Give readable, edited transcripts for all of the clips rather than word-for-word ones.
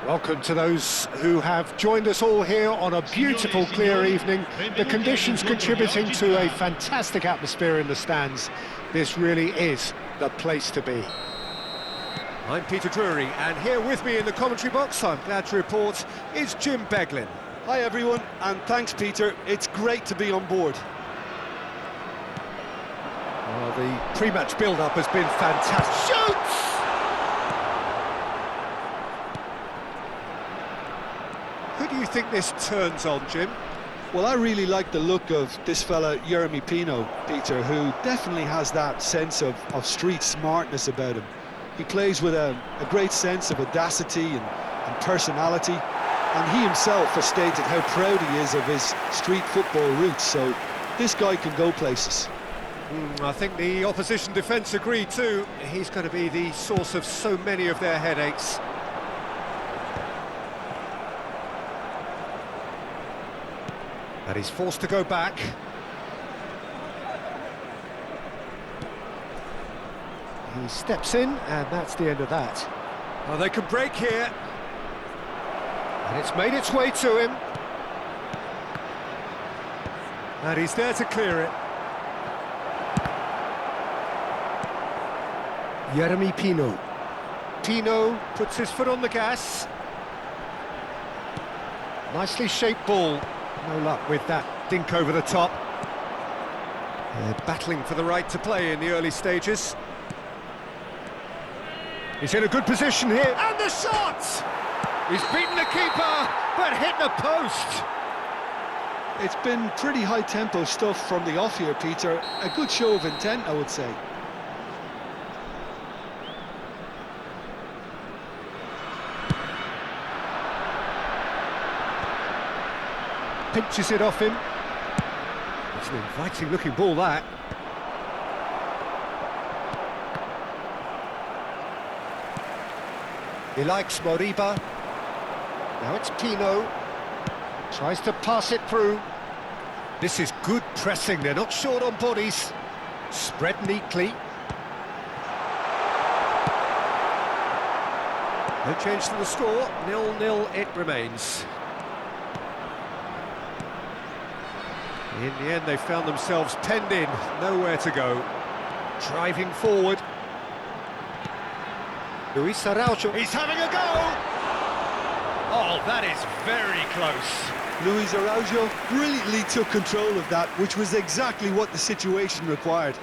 Welcome to those who have joined us all here on a beautiful, clear evening. The conditions contributing to a fantastic atmosphere in the stands. This really is the place to be. I'm Peter Drury, and here with me in the commentary box, I'm glad to report, is Jim Beglin. Hi everyone, and thanks Peter, it's great to be on board. Well, the pre-match build-up has been fantastic. Shoots! Who do you think this turns on, Jim? Well, I really like the look of this fella, Yeremy Pino, Peter, who definitely has that sense of street smartness about him. He plays with a great sense of audacity and personality, and he himself has stated how proud he is of his street football roots, so this guy can go places. I think the opposition defence agree too. He's going to be the source of so many of their headaches. And he's forced to go back. He steps in, and that's the end of that. Oh, they can break here. And it's made its way to him. And he's there to clear it. Yeremy Pino. Pino puts his foot on the gas. Nicely shaped ball. No luck with that dink over the top. They're battling for the right to play in the early stages. He's in a good position here, and the shot! He's beaten the keeper, but hit the post. It's been pretty high-tempo stuff from the off here, Peter. A good show of intent, I would say. Pinches it off him. It's an inviting looking ball, that. He likes Moriba. Now it's Pino. Tries to pass it through. This is good pressing, they're not short on bodies. Spread neatly. No change to the score, 0-0 it remains. In the end, they found themselves penned in, nowhere to go. Driving forward. Luis Araujo, he's having a go! Oh, that is very close. Luis Araujo brilliantly took control of that, which was exactly what the situation required.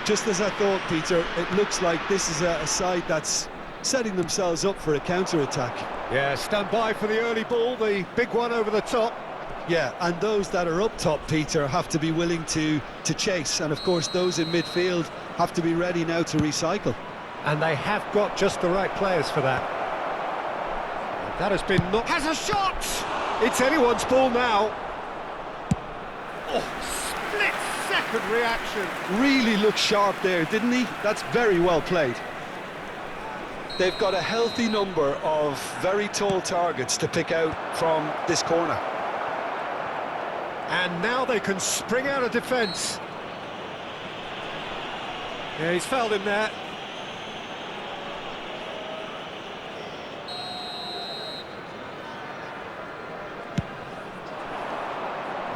Just as I thought, Peter, it looks like this is a side that's setting themselves up for a counter-attack. Yeah, stand by for the early ball, the big one over the top. Yeah, and those that are up top, Peter, have to be willing to chase. And, of course, those in midfield have to be ready now to recycle. And they have got just the right players for that. That has been knocked... Has a shot! It's anyone's ball now. Oh, split-second reaction. Really looked sharp there, didn't he? That's very well played. They've got a healthy number of very tall targets to pick out from this corner. And now they can spring out of defence. Yeah, he's fouled him there.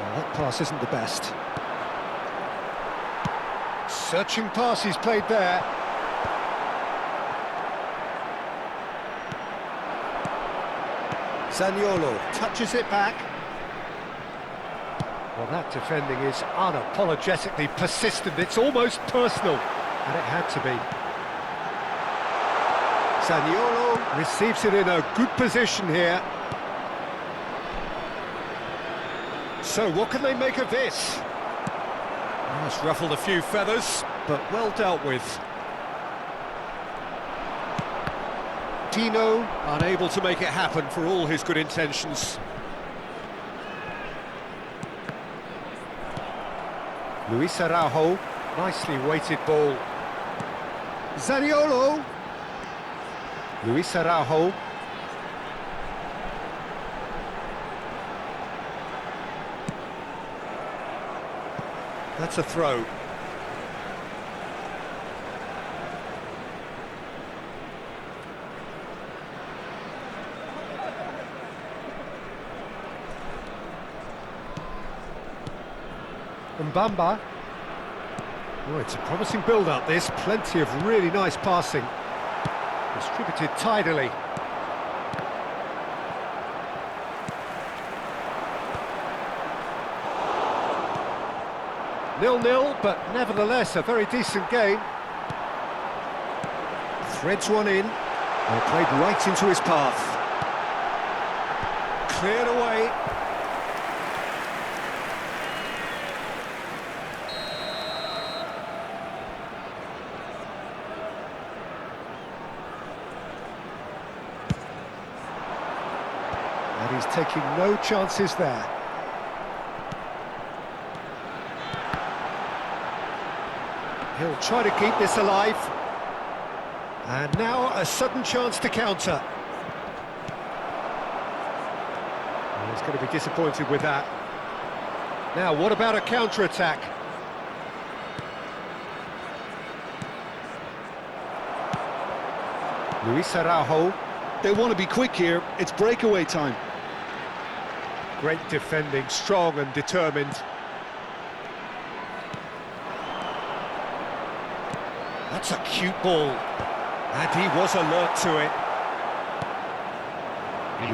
Well, that pass isn't the best. Searching pass he's played there. Zaniolo touches it back. Well, that defending is unapologetically persistent. It's almost personal, and it had to be. Zaniolo receives it in a good position here. So, what can they make of this? Oh, it's ruffled a few feathers, but well dealt with. Tino unable to make it happen for all his good intentions. Luis Araujo, nicely weighted ball. Zaniolo. Luis Araujo. That's a throw. Mbamba. Oh, it's a promising build-up, this. Plenty of really nice passing. Distributed tidily. Nil-nil, but nevertheless a very decent game. Threads one in. And played right into his path. Cleared away. And he's taking no chances there. He'll try to keep this alive. And now a sudden chance to counter. And he's going to be disappointed with that. Now, what about a counter-attack? Luis Araujo. They want to be quick here. It's breakaway time. Great defending, strong and determined. That's a cute ball. And he was alert to it.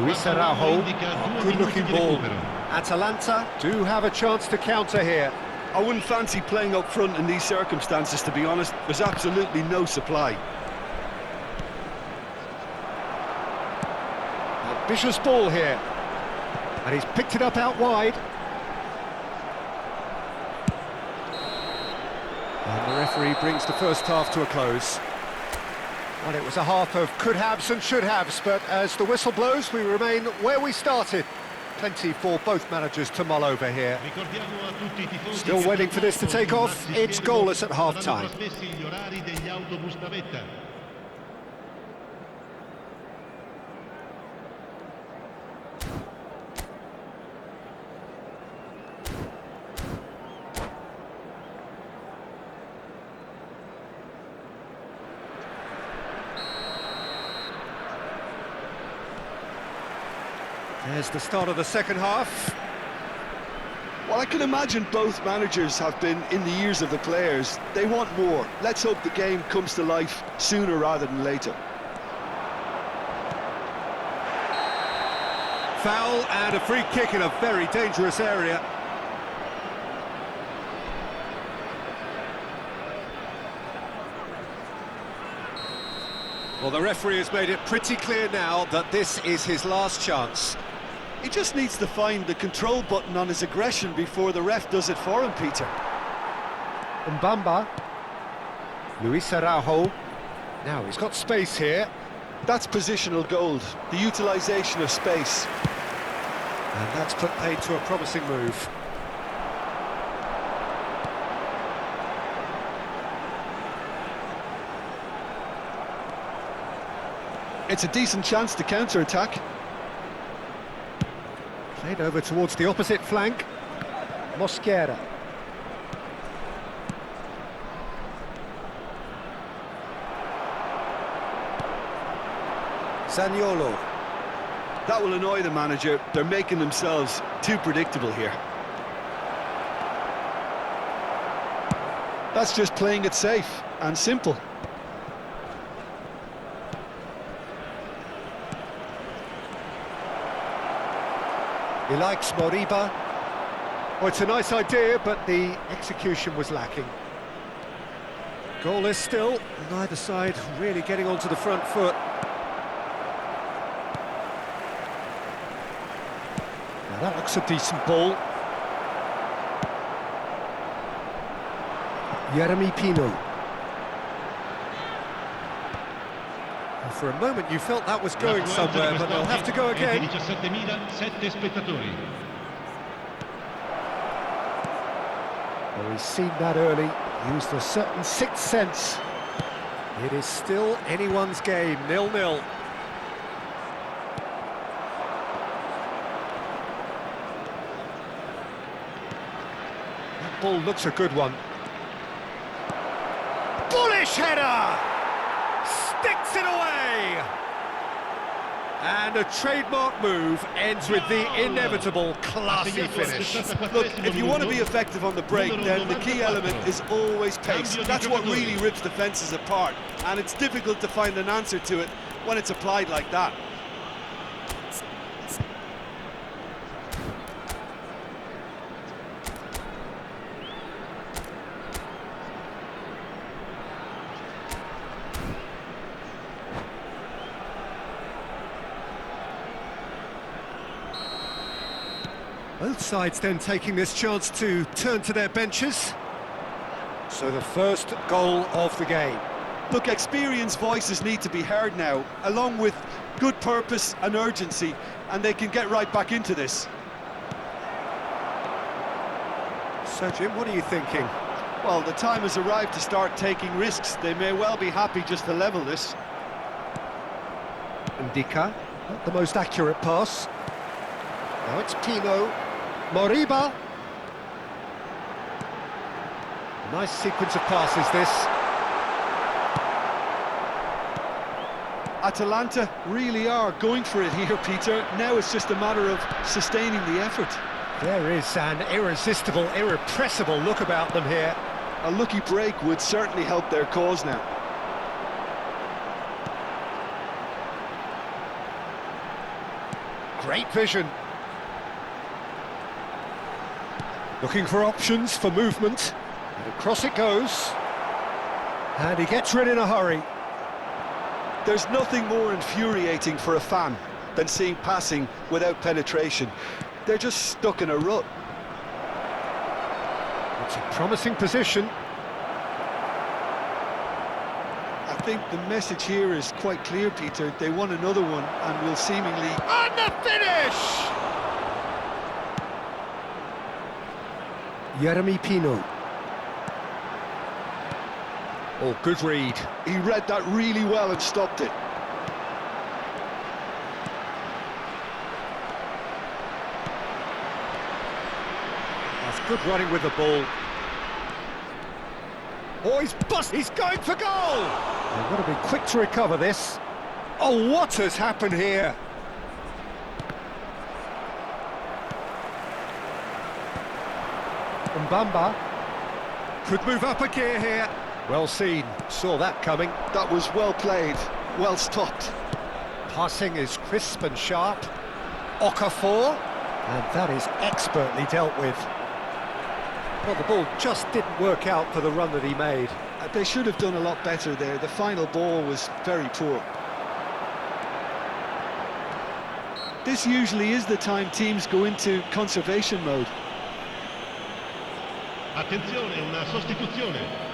Luis Araujo, good-looking ball. Atalanta do have a chance to counter here. I wouldn't fancy playing up front in these circumstances, to be honest. There's absolutely no supply. Ambitious ball here. And he's picked it up out wide. And the referee brings the first half to a close. Well, it was a half of could-haves and should-haves, but as the whistle blows, we remain where we started. Plenty for both managers to mull over here. Still waiting for this to take off. It's goalless at half-time. There's the start of the second half. Well, I can imagine both managers have been in the ears of the players. They want more. Let's hope the game comes to life sooner rather than later. Foul and a free kick in a very dangerous area. Well, the referee has made it pretty clear now that this is his last chance. He just needs to find the control button on his aggression before the ref does it for him, Peter. Mbamba. Luis Araujo. Now, he's got space here. That's positional gold, the utilisation of space. And that's put paid to a promising move. It's a decent chance to counter-attack. Played over towards the opposite flank. Mosquera. Zaniolo. That will annoy the manager. They're making themselves too predictable here. That's just playing it safe and simple. He likes Moriba. Well, it's a nice idea, but the execution was lacking. Goalless still, neither side really getting onto the front foot. Now that looks a decent ball. Jeremy Pino. For a moment you felt that was going somewhere, but they'll have to go again. Well, he's seen that early, used a certain sixth sense. It is still anyone's game, 0-0. That Ball looks a good one. Bullish header! Sticks it away! And a trademark move ends with the inevitable classy finish. Look, if you want to be effective on the break, then the key element is always pace. That's what really rips defences apart, and it's difficult to find an answer to it when it's applied like that. Both sides then taking this chance to turn to their benches. So the first goal of the game. Look, experienced voices need to be heard now, along with good purpose and urgency, and they can get right back into this. So, Jim, what are you thinking? Well, the time has arrived to start taking risks. They may well be happy just to level this. Ndika, not the most accurate pass. Now it's Pino. Moriba. Nice sequence of passes, this. Atalanta really are going for it here, Peter. Now it's just a matter of sustaining the effort. There is an irresistible, irrepressible look about them here. A lucky break would certainly help their cause now. Great vision. Looking for options for movement. And across it goes. And he gets rid in a hurry. There's nothing more infuriating for a fan than seeing passing without penetration. They're just stuck in a rut. It's a promising position. I think the message here is quite clear, Peter. They won another one and will seemingly... And the finish! Jeremy Pino. Oh, good read. He read that really well and stopped it. That's good running with the ball. Oh, he's going for goal! They've got to be quick to recover this. Oh, what has happened here? Mbamba could move up a gear here. Well seen, saw that coming. That was well played, well stopped. Passing is crisp and sharp. Okafor, and that is expertly dealt with. Well, the ball just didn't work out for the run that he made. They should have done a lot better there. The final ball was very poor. This usually is the time teams go into conservation mode. Attenzione, una sostituzione.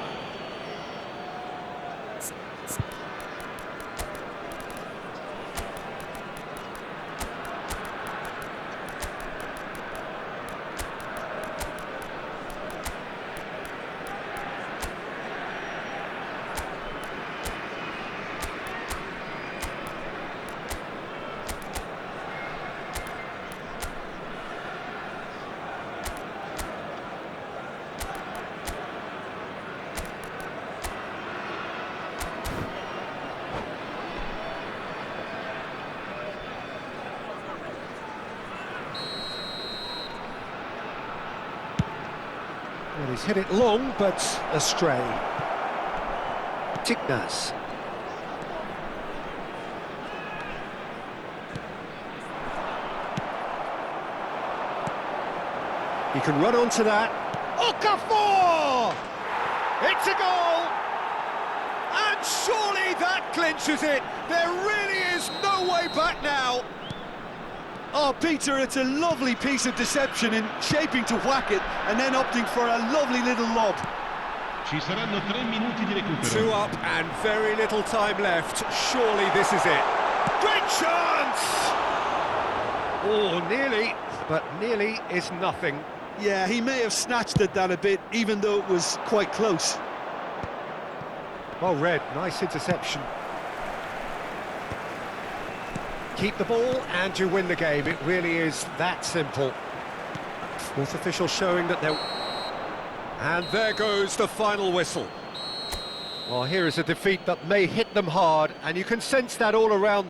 Well, he's hit it long, but astray. Tignas. He can run onto that. Okafor! It's a goal! And surely that clinches it. There really is no way back now. Oh, Peter, it's a lovely piece of deception in shaping to whack it and then opting for a lovely little lob. Ci saranno 3 minuti di recupero. 2 up and very little time left. Surely this is it. Great chance! Oh, nearly, but nearly is nothing. Yeah, he may have snatched at that a bit, even though it was quite close. Well read, nice interception. Keep the ball and you win the game. It really is that simple. Fourth official showing that they're... And there goes the final whistle. Well, here is a defeat that may hit them hard, and you can sense that all around.